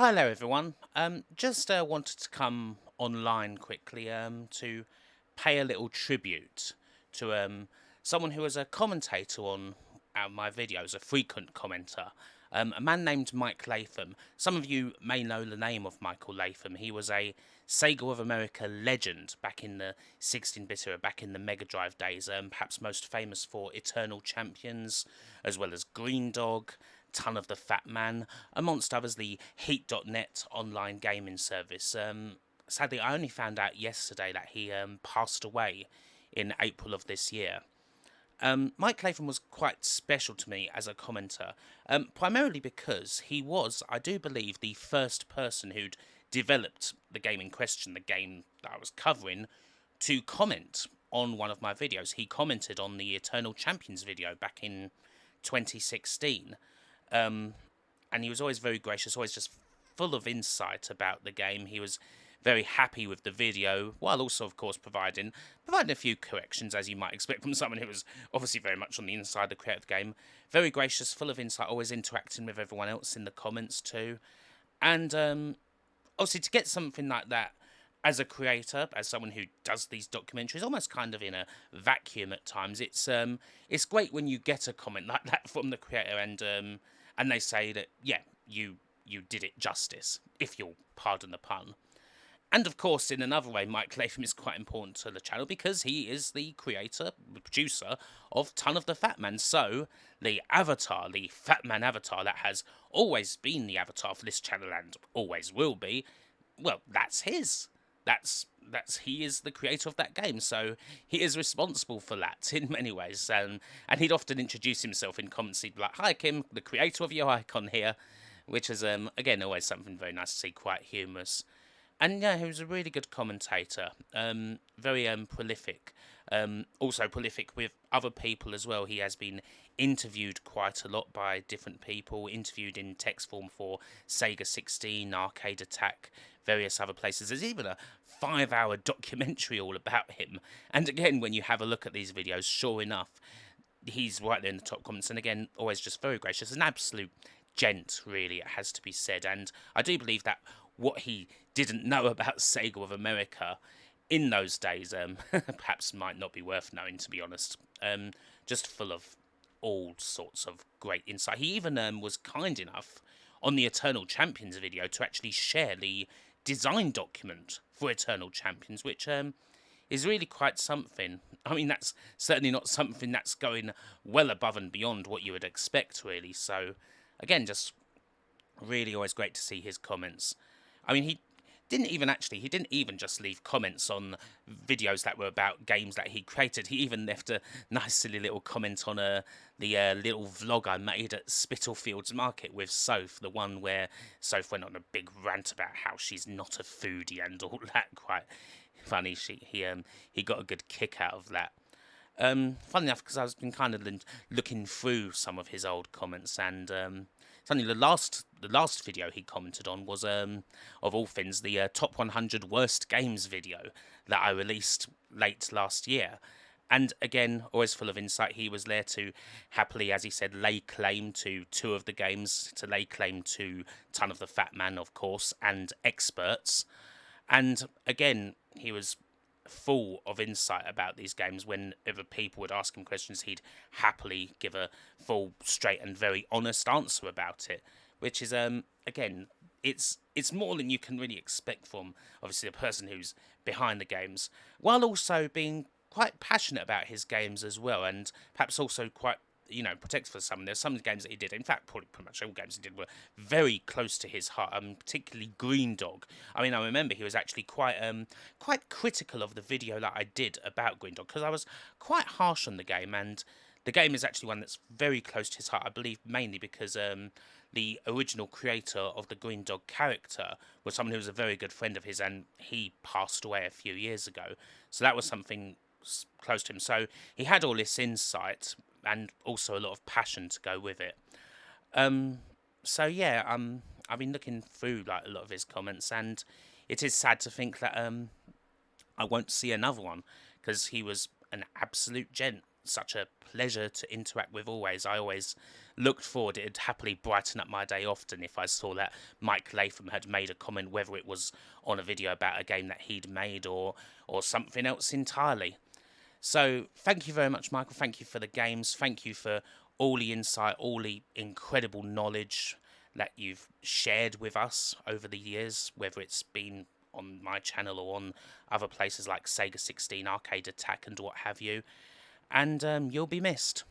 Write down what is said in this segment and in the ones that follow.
Hello, everyone. Just wanted to come online quickly to pay a little tribute to someone who was a commentator on my videos, a frequent commenter, a man named Mike Latham. Some of you may know the name of Michael Latham. He was a Sega of America legend back in the 16-bit era, back in the Mega Drive days, perhaps most famous for Eternal Champions, as well as Greendog, Ton of the Fatman, amongst others the Heat.net online gaming service. Sadly, I only found out yesterday that he passed away in April of this year. Mike Latham was quite special to me as a commenter, primarily because he was, I do believe, the first person who'd developed the game in question, the game that I was covering, to comment on one of my videos. He commented on the Eternal Champions video back in 2016. And he was always very gracious, always just full of insight about the game. He was very happy with the video, while also, of course, providing a few corrections, as you might expect from someone who was obviously very much on the inside the creative game. Very gracious, full of insight, always interacting with everyone else in the comments too. And obviously, to get something like that as a creator, as someone who does these documentaries, almost kind of in a vacuum at times, it's great when you get a comment like that from the creator, and they say that yeah, you did it justice, if you'll pardon the pun. And of course, in another way, Mike Latham is quite important to the channel because he is the creator, the producer of Ton of the Fatman. So, the avatar, the Fatman avatar that has always been the avatar for this channel and always will be, well, that's his. That's he is the creator of that game, so he is responsible for that in many ways. And he'd often introduce himself in comments. He'd be like, "Hi, Kim, the creator of your icon here," which is again always something very nice to see, quite humorous. And yeah, he was a really good commentator, very prolific. Also prolific with other people as well. He has been interviewed quite a lot by different people, interviewed in text form for Sega 16, Arcade Attack, various other places. There's even a 5-hour documentary all about him. And again, when you have a look at these videos, sure enough, he's right there in the top comments. And again, always just very gracious, an absolute gent, really, it has to be said. And I do believe that what he didn't know about Sega of America in those days perhaps might not be worth knowing, to be honest. Just full of all sorts of great insight. He even was kind enough on the Eternal Champions video to actually share the design document for Eternal Champions, which is really quite something. I mean, that's certainly not something that's going well above and beyond what you would expect, really. So, again, just really always great to see his comments. I mean, he didn't even just leave comments on videos that were about games that he created. He even left a nice silly little comment on the little vlog I made at Spitalfields Market with Soph, the one where Soph went on a big rant about how she's not a foodie and all that. Quite funny. He got a good kick out of that. Funny enough, because I've been kind of looking through some of his old comments, and something the last video he commented on was of all things the top 100 worst games video that I released late last year. And again, always full of insight. He was there to happily, as he said, lay claim to 2 of the games, to lay claim to Ton of the Fatman, of course, and Experts. And again, he was full of insight about these games. Whenever people would ask him questions, he'd happily give a full, straight, and very honest answer about it. Which is, again, it's more than you can really expect from, obviously, a person who's behind the games, while also being quite passionate about his games as well, and perhaps also quite, protective for some. There's some games that he did, in fact, probably pretty much all games he did were very close to his heart, particularly Greendog. I mean, I remember he was actually quite critical of the video that I did about Greendog, because I was quite harsh on the game, and the game is actually one that's very close to his heart, I believe, mainly because the original creator of the Greendog character was someone who was a very good friend of his, and he passed away a few years ago. So that was something close to him. So he had all this insight and also a lot of passion to go with it. So yeah, I've been looking through like a lot of his comments, and it is sad to think that I won't see another one, because he was an absolute gent. Such a pleasure to interact with always. I always looked forward. It'd happily brighten up my day often if I saw that Mike Latham had made a comment, whether it was on a video about a game that he'd made or something else entirely. So thank you very much, Michael. Thank you for the games. Thank you for all the insight, all the incredible knowledge that you've shared with us over the years, whether it's been on my channel or on other places like Sega 16, Arcade Attack, and what have you. And you'll be missed.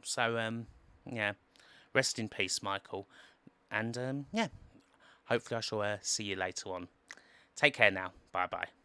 So, yeah, rest in peace, Michael. And yeah, hopefully I shall see you later on. Take care now. Bye bye.